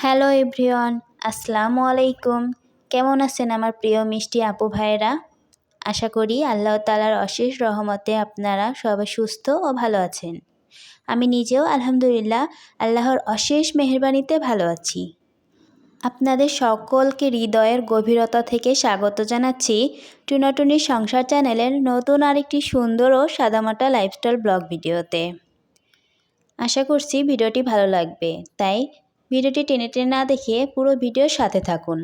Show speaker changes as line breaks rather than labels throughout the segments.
Hello everyone, আসসালামু আলাইকুম। কেমন আছেন আমার প্রিয় মিষ্টি আপু ভাইয়েরা? আশা করি আল্লাহ তাআলার অশেষ রহমতে আপনারা সবাই সুস্থ ও ভালো আছেন। আমি নিজেও আলহামদুলিল্লাহ আল্লাহর অশেষ মেহেরবানিতে ভালো আছি। আপনাদের সকলকে হৃদয়ের গভীরতা থেকে স্বাগত জানাচ্ছি টুনাটুনির সংসার চ্যানেলের নতুন আরেকটি সুন্দর ও সাদামাটা লাইফস্টাইল ব্লগ ভিডিওতে। আশা করছি ভিডিওটি ভালো লাগবে, তাই ভিডিওটি টেনে টেনে না দেখে পুরো ভিডিওর সাথে থাকুন।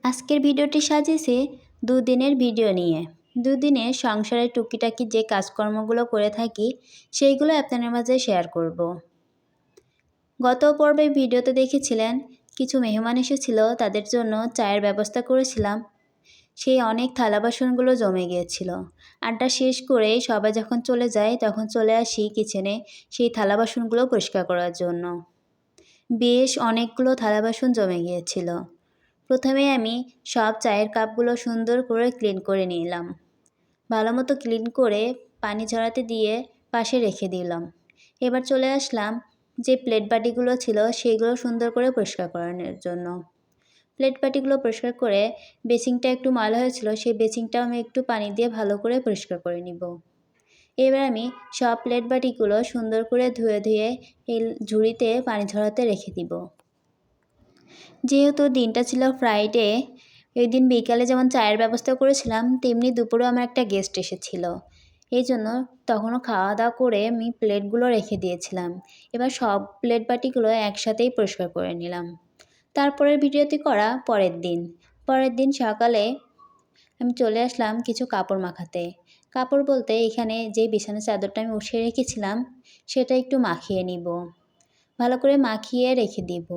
আজকের ভিডিওটি সাজিয়েছি দুদিনের ভিডিও নিয়ে। দুদিনে সংসারের টুকিটাকি যে কাজকর্মগুলো করে থাকি সেইগুলো আপনাদের মাঝে শেয়ার করব। গত পর্বে ভিডিওতে দেখেছিলেন কিছু মেহমান এসেছিল, তাদের জন্য চায়ের ব্যবস্থা করেছিলাম। সেই অনেক থালা বাসনগুলো জমে গিয়েছিল। আড্ডা শেষ করে সবাই যখন চলে যায় তখন চলে আসি কিচেনে সেই থালা বাসনগুলো পরিষ্কার করার জন্য। বেশ অনেকগুলো থালা বাসন জমে গিয়েছিল। প্রথমে আমি সব চায়ের কাপগুলো সুন্দর করে ক্লিন করে নিলাম। ভালো মতো ক্লিন করে পানি ঝরাতে দিয়ে পাশে রেখে দিলাম। এবার চলে আসলাম যে প্লেট বাটিগুলো ছিল সেইগুলো সুন্দর করে পরিষ্কার করানোর জন্য। প্লেট বাটিগুলো পরিষ্কার করে বেসিংটা একটু ময়লা হয়েছিল, সেই বেসিংটাও আমি একটু পানি দিয়ে ভালো করে পরিষ্কার করে নিব। এবার আমি সব প্লেট বাটিগুলো সুন্দর করে ধুয়ে এই ঝুড়িতে পানি ঝরাতে রেখে দিব। যেহেতু দিনটা ছিল ফ্রাইডে, ওই দিন বিকালে যেমন চায়ের ব্যবস্থা করেছিলাম তেমনি দুপুরেও আমার একটা গেস্ট এসেছিল। এই জন্য তখনও খাওয়া দাওয়া করে আমি প্লেটগুলো রেখে দিয়েছিলাম। এবার সব প্লেট বাটিগুলো একসাথেই পরিষ্কার করে নিলাম। তারপরের ভিডিওটি করা পরের দিন সকালে আমি চলে আসলাম কিছু কাপড় মাখাতে। কাপড় বলতে এখানে যে বিছানার চাদরটা আমি উঠিয়ে রেখেছিলাম সেটা একটু মাখিয়ে নিব, ভালো করে মাখিয়ে রেখে দিব।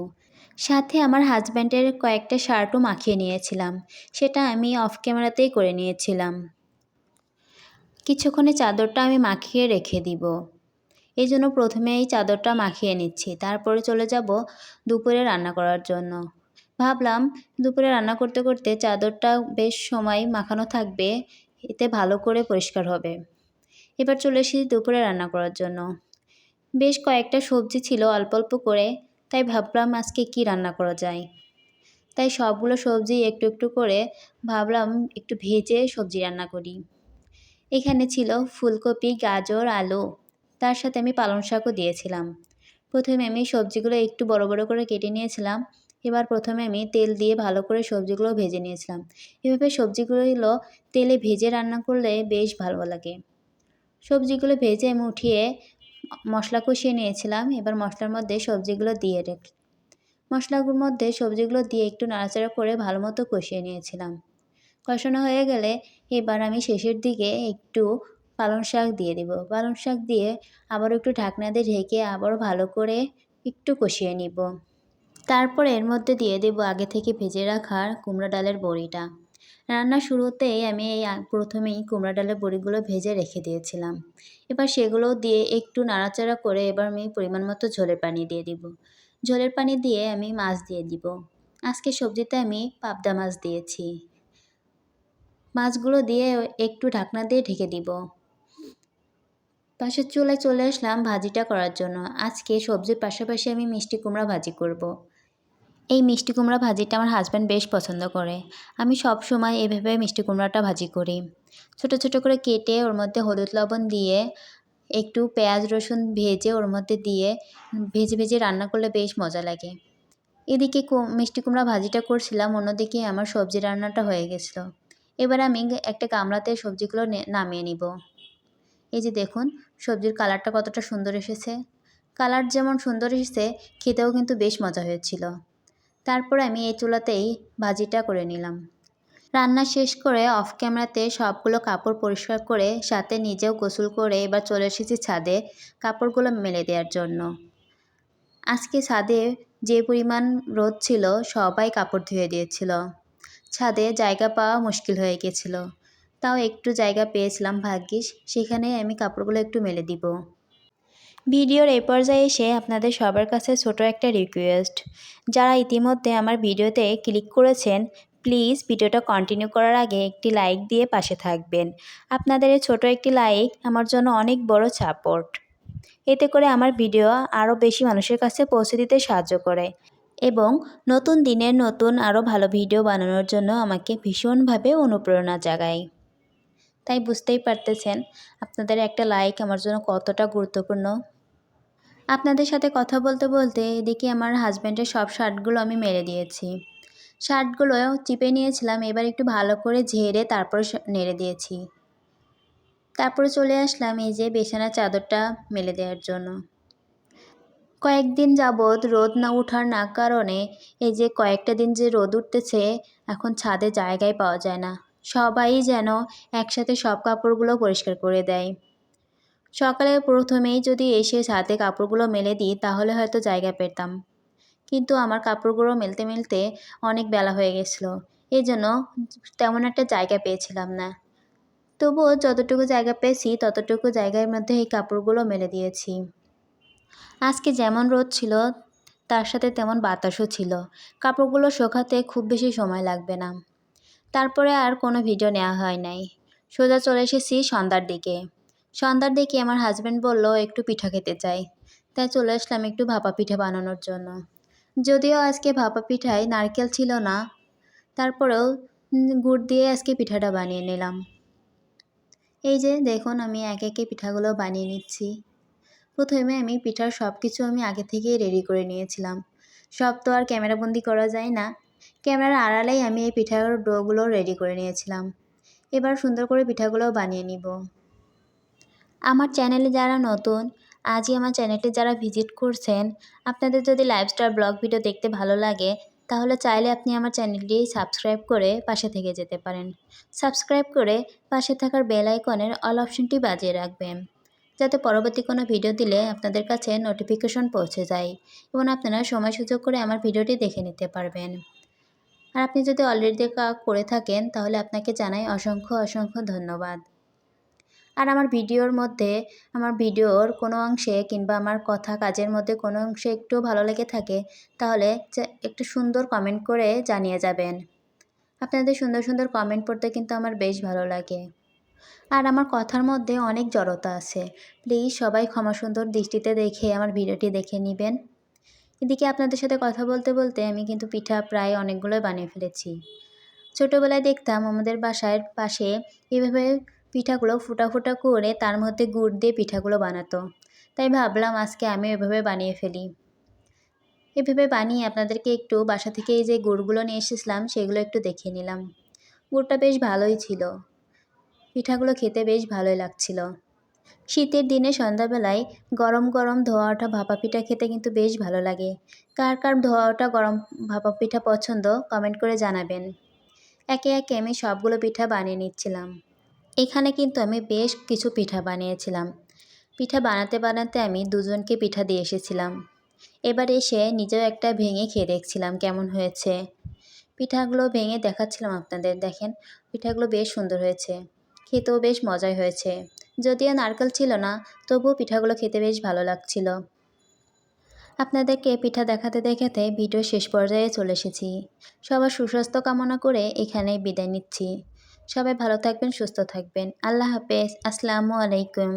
সাথে আমার হাজব্যান্ডের কয়েকটা শার্টও মাখিয়ে নিয়েছিলাম, সেটা আমি অফ ক্যামেরাতেই করে নিয়েছিলাম। কিছুক্ষণে চাদরটা আমি মাখিয়ে রেখে দিব। এই জন্য প্রথমে এই চাদরটা মাখিয়ে নিচ্ছি, তারপরে চলে যাব দুপুরে রান্না করার জন্য। ভাবলাম দুপুরে রান্না করতে করতে চাদরটা বেশ সময় মাখানো থাকবে, এতে ভালো করে পরিষ্কার হবে। এবার চলে এসেছি দুপুরে রান্না করার জন্য। বেশ কয়েকটা সবজি ছিল অল্প অল্প করে, তাই ভাবলাম আজকে কি রান্না করা যায়। তাই সবগুলো সবজি একটু একটু করে ভাবলাম একটু ভেজে সবজি রান্না করি। এখানে ছিল ফুলকপি, গাজর, আলু, তার সাথে আমি পালং শাকও দিয়েছিলাম। প্রথমে আমি সবজিগুলো একটু বড় বড় করে কেটে নিয়েছিলাম। এবার প্রথমে আমি তেল দিয়ে ভালো করে সবজিগুলো ভেজে নিয়েছিলাম। এভাবে সবজিগুলো তেলে ভেজে রান্না করলে বেশ ভালো লাগে। সবজিগুলো ভেজে আমি উঠিয়ে মশলা কষিয়ে নিয়েছিলাম। এবার মশলার মধ্যে সবজিগুলো দিয়ে মশলাগুলোর মধ্যে সবজিগুলো দিয়ে একটু নাড়াচাড়া করে ভালো মতো কষিয়ে নিয়েছিলাম। কষানো হয়ে গেলে এবার আমি শেষের দিকে একটু পালং শাক দিয়ে দেব। পালং শাক দিয়ে আবারও একটু ঢাকনা দিয়ে ঢেকে আবারও ভালো করে একটু কষিয়ে নিব। তারপর এর মধ্যে দিয়ে দেব আগে থেকে ভেজে রাখা কুমড়া ডালের বড়িটা। রান্নার শুরুতেই আমি প্রথমেই কুমড়া ডালের বড়িগুলো ভেজে রেখে দিয়েছিলাম। এবার সেগুলো দিয়ে একটু নাড়াচাড়া করে এবার আমি পরিমাণ মতো ঝোলের পানি দিয়ে দিব। ঝোলের পানি দিয়ে আমি মাছ দিয়ে দিব। আজকে সবজিতে আমি পাবদা মাছ দিয়েছি। মাছগুলো দিয়ে একটু ঢাকনা দিয়ে ঢেকে দিব। পাশের চুলায় চলে আসলাম ভাজিটা করার জন্য। আজকে সবজির পাশাপাশি আমি মিষ্টি কুমড়া ভাজি করব। এই মিষ্টি কুমড়া ভাজিটা আমার হাজব্যান্ড বেশ পছন্দ করে। আমি সব সময় এভাবে মিষ্টি কুমড়াটা ভাজি করি। ছোট ছোট করে কেটে ওর মধ্যে হলুদ লবণ দিয়ে একটু পেঁয়াজ রসুন ভেজে ওর মধ্যে দিয়ে ভেজে ভেজে রান্না করলে বেশ মজা লাগে। এদিকে মিষ্টি কুমড়া ভাজিটা করছিলাম, অন্যদিকে আমার সবজি রান্নাটা হয়ে গেছিলো। এবার আমি একটা গামলাতে সবজিগুলো নামিয়ে নিব। এই যে দেখুন সবজির কালারটা কতটা সুন্দর এসেছে। কালার যেমন সুন্দর এসেছে খেতেও কিন্তু বেশ মজা হয়েছিল। তারপর আমি এই চুলাতেই ভাজিটা করে নিলাম। রান্না শেষ করে অফ ক্যামেরাতে সবগুলো কাপড় পরিষ্কার করে সাথে নিজেও গোসল করে এবার চলে এসেছি ছাদে কাপড়গুলো মেলে দেওয়ার জন্য। আজকে ছাদে যে পরিমাণ রোদ ছিল সবাই কাপড় ধুয়ে দিয়েছিল। ছাদে জায়গা পাওয়া মুশকিল হয়ে গেছিল, তাও একটু জায়গা পেয়েছিলাম ভাগ্যিস, সেখানে আমি কাপড়গুলো একটু মেলে দিব। ভিডিওর এই পর্যায়ে এসে আপনাদের সবার কাছে ছোট একটা রিকোয়েস্ট, যারা ইতিমধ্যে আমার ভিডিওতে ক্লিক করেছেন প্লিজ ভিডিওটা কন্টিনিউ করার আগে একটি লাইক দিয়ে পাশে থাকবেন। আপনাদের এই ছোট একটি লাইক আমার জন্য অনেক বড় সাপোর্ট। এতে করে আমার ভিডিও আরও বেশি মানুষের কাছে পৌঁছে দিতে সাহায্য করে। এবং নতুন দিনের নতুন আরও ভালো ভিডিও বানানোর জন্য আমাকে ভীষণভাবে অনুপ্রেরণা জাগায়। তাই বুঝতেই পারতেছেন আপনাদের একটা লাইক আমার জন্য কতটা গুরুত্বপূর্ণ। আপনাদের সাথে কথা বলতে বলতে এদিকে আমার হাজব্যান্ডের সব শার্টগুলো আমি মেলে দিয়েছি। শার্টগুলো চিপে নিয়েছিলাম, এবার একটু ভালো করে ঝেড়ে তারপর নেড়ে দিয়েছি। তারপরে চলে আসলাম এই যে বিছানার চাদরটা মেলে দেওয়ার জন্য। কয়েকদিন যাবৎ রোদ না ওঠার না কারণে এই যে কয়েকটা দিন যে রোদ উঠতেছে, এখন ছাদে জায়গাই পাওয়া যায় না। সবাই যেন একসাথে সব কাপড়গুলো পরিষ্কার করে দেয়। সকালে প্রথমেই যদি এসে ছাদে কাপড়গুলো মেলে দিই তাহলে হয়তো জায়গা পেতাম, কিন্তু আমার কাপড়গুলো মেলতে মেলতে অনেক বেলা হয়ে গেছিলো। এই জন্য তেমন একটা জায়গা পেয়েছিলাম না। তবুও যতটুকু জায়গা পেয়েছি ততটুকু জায়গার মধ্যে এই কাপড়গুলো মেলে দিয়েছি। আজকে যেমন রোদ ছিল তার সাথে তেমন বাতাসও ছিল। কাপড়গুলো শুকাতে খুব বেশি সময় লাগবে না। তারপরে আর কোনো ভিডিও নেওয়া হয় নাই। সোজা চলে এসেছি সন্ধ্যার দিকে। সন্ধ্যার দিকে আমার হাজব্যান্ড বলল একটু পিঠা খেতে চাই, তাই চলে আসলাম একটু ভাপা পিঠা বানানোর জন্য। যদিও আজকে ভাপা পিঠায় নারকেল ছিল না, তারপরেও গুড় দিয়ে আজকে পিঠাটা বানিয়ে নিলাম। এই যে দেখুন আমি একে একে পিঠাগুলো বানিয়ে নিচ্ছি। প্রথমে আমি পিঠার সব কিছু আমি আগে থেকেই রেডি করে নিয়েছিলাম। সব তো আর ক্যামেরাবন্দি করা যায় না। ক্যামেরার আড়ালেই আমি এই পিঠার ডোগুলো রেডি করে নিয়েছিলাম। এবার সুন্দর করে পিঠাগুলো বানিয়ে নিব। আমার চ্যানেলে যারা নতুন, আজই আমার চ্যানেলটি যারা ভিজিট করছেন, আপনাদের যদি লাইফস্টাইল ব্লগ ভিডিও দেখতে ভালো লাগে তাহলে চাইলে আপনি আমার চ্যানেলটি সাবস্ক্রাইব করে পাশে থেকে যেতে পারেন। সাবস্ক্রাইব করে পাশে থাকার বেল আইকনের অল অপশনটি বাজিয়ে রাখবেন, যাতে পরবর্তী কোনো ভিডিও দিলে আপনাদের কাছে নোটিফিকেশন পৌঁছে যায় এবং আপনারা সময় সুযোগ করে আমার ভিডিওটি দেখে নিতে পারবেন। আর আপনি যদি অলরেডি করে থাকেন তাহলে আপনাকে জানাই অসংখ্য অসংখ্য ধন্যবাদ। আর আমার ভিডিওর কোনো অংশে কিংবা আমার কথা কাজের মধ্যে কোনো অংশে একটু ভালো লেগে থাকে তাহলে একটু সুন্দর কমেন্ট করে জানিয়ে যাবেন। আপনাদের সুন্দর সুন্দর কমেন্ট পড়তে কিন্তু আমার বেশ ভালো লাগে। আর আমার কথার মধ্যে অনেক জড়তা আছে, প্লিজ সবাই ক্ষমা সুন্দর দৃষ্টিতে দেখে আমার ভিডিওটি দেখে নেবেন। এদিকে আপনাদের সাথে কথা বলতে বলতে আমি কিন্তু পিঠা প্রায় অনেকগুলোই বানিয়ে ফেলেছি। ছোটোবেলায় দেখতাম আমাদের বাসার পাশে এভাবে পিঠাগুলো ফুটা ফুটা করে তার মধ্যে গুড় দিয়ে পিঠাগুলো বানাতো, তাই ভাবলাম আজকে আমি এভাবে বানিয়ে ফেলি। এভাবে বানিয়ে আপনাদেরকে একটু বাসা থেকে এই যে গুড়গুলো নিয়ে এসেছিলাম সেগুলো একটু দেখিয়ে নিলাম। গুড়টা বেশ ভালোই ছিল, পিঠাগুলো খেতে বেশ ভালোই লাগছিল। শীতের দিনে সন্ধ্যাবেলায় গরম গরম ধোয়া ওঠা ভাপা পিঠা খেতে কিন্তু বেশ ভালো লাগে। কার কার ধোয়া ওঠা গরম ভাপা পিঠা পছন্দ কমেন্ট করে জানাবেন। একে একে আমি সবগুলো পিঠা বানিয়ে নিচ্ছিলাম। এখানে কিন্তু আমি বেশ কিছু পিঠা বানিয়েছিলাম। পিঠা বানাতে বানাতে আমি দুজনকে পিঠা দিয়ে এসেছিলাম। এবার এসে নিজেও একটা ভেঙে খেয়ে দেখছিলাম কেমন হয়েছে। পিঠাগুলো ভেঙে দেখাচ্ছিলাম আপনাদের, দেখেন পিঠাগুলো বেশ সুন্দর হয়েছে, খেতেও বেশ মজাই হয়েছে। যদিও নারকেল ছিল না তবুও পিঠাগুলো খেতে বেশ ভালো লাগছিল। আপনাদেরকে পিঠা দেখাতে দেখাতে ভিডিও শেষ পর্যায়ে চলে এসেছি। সবার সুস্বাস্থ্য কামনা করে এখানেই বিদায় নিচ্ছি। সবাই ভালো থাকবেন, সুস্থ থাকবেন। আল্লাহ হাফেজ। আসসালামু আলাইকুম।